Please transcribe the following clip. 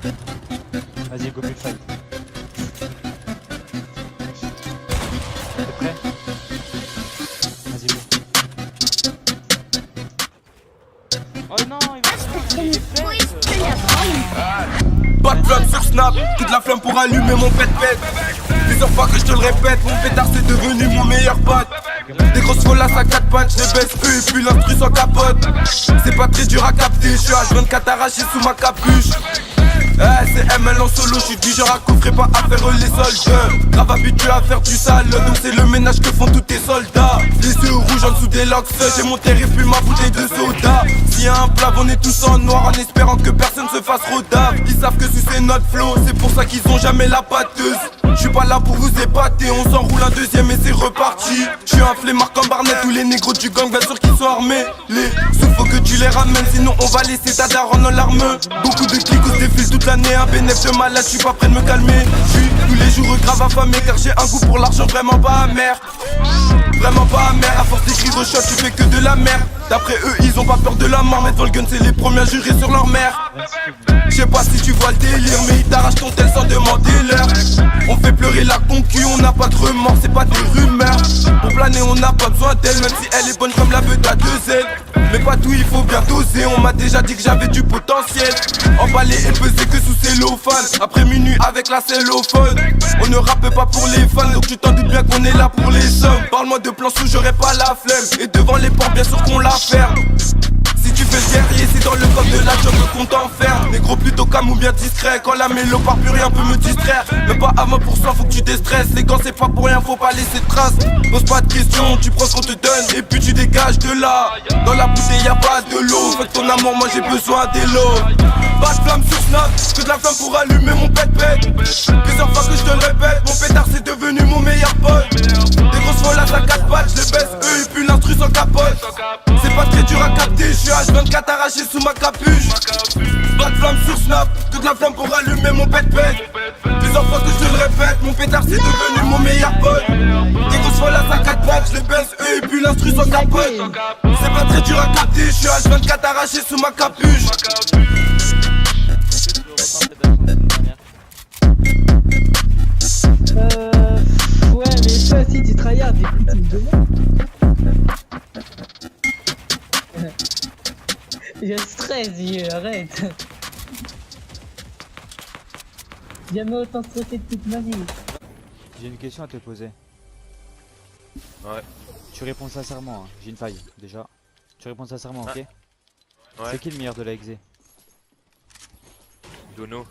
Vas-y, go big fight. T'es prêt? Vas-y, go. Oh non, il Pas de flamme sur Snap, toute la flamme pour allumer mon pet-pet. Plusieurs fois que je te le répète, mon pétard c'est devenu mon meilleur pote. Des grosses folasses à 4 pattes, je les baisse eux et puis l'instru sans capote. C'est pas très dur à capter, je suis H24 arraché sous ma capuche. C'est ML en solo, je suis du genre à coffrer, pas à faire les soldes. Grave habitué à faire du sale, donc c'est le ménage que font tous tes soldats. Les yeux rouges en dessous des locks, j'ai mon terre et puis ma bouteille de soda. S'il y a un plat, on est tous en noir en espérant que personne se fasse rodave. Ils savent que c'est notre flow, c'est pour ça qu'ils ont jamais la pâteuse. Je suis pas là pour vous épater, on s'enroule un deuxième et c'est reparti. Je suis un flemmard comme Barnett, tous les négros du gang, bien sûr qu'ils sont armés. Les sous, faut que tu les ramènes, sinon on va laisser ta daronne dans l'arme. Beaucoup de clics au défile toute l'année, un bénéf de malade, je suis pas prêt de me calmer. Je suis tous les jours grave affamé car j'ai un goût pour l'argent vraiment pas amer. Vraiment pas amer, à force d'écrire au shot tu fais que de la merde. D'après eux ils ont pas peur de la mort, mais devant le gun c'est les premiers à jurer sur leur mère. Je sais pas si tu vois le délire, mais ils t'arrachent ton tel sans demander l'heure. On fait pleurer la concu, on n'a pas de remords, c'est pas des rumeurs. Pour planer on n'a pas besoin d'elle, même si elle est bonne comme la beuh à 2 ailes. Mais pas tout, il faut bien doser, on m'a déjà dit que j'avais du potentiel. Emballé et pesé que sous cellophane, après minuit avec la cellophone. On ne rappe pas pour les fans, donc tu t'en doutes bien qu'on est là pour les sommes. Parle-moi de plans sous, j'aurais pas la flemme. Et devant les portes, bien sûr qu'on la ferme. Si tu fais le guerrier, c'est dans le coffre de la job qu'on t'enferme. Négro plutôt calme ou bien discret. Quand la mélo part plus rien peut me distraire. Même pas à 20%, faut que tu déstresses. Les gants c'est pas pour rien, faut pas laisser de traces. Pose pas de questions, tu prends ce qu'on te donne et puis tu dégages de là. Dans la bouteille y a pas de l'eau. Fais ton amour, moi j'ai besoin d'élo. Pas de flamme sur Snap, que de la flamme pour allumer mon pet-pet. Plusieurs fois que je te le répète, mon pétard c'est devenu mon meilleur pote. Des grosses folasses à 4 pattes, je les baisse eux et puis l'instru sans capote. C'est pas très dur à capter, je suis H24 arraché sous ma capuche. Pas de flamme sur Snap, que de la flamme pour allumer mon pet-pet. Plusieurs fois que je te le répète, mon pétard c'est devenu mon meilleur pote. Des grosses folasses à 4 pattes, je les baisse eux et puis l'instru sans capote. C'est pas très dur à capter, je suis H24 arraché sous ma capuche. Ouais, mais toi aussi tu tryhard, écoute, tu me demandes. Je stresse, vieux, arrête. J'ai jamais autant stressé de toute ma vie. J'ai une question à te poser. Ouais. Tu réponds sincèrement, hein. J'ai une faille déjà. Tu réponds sincèrement, ok? Ouais. C'est qui le meilleur de la XZ? Dono.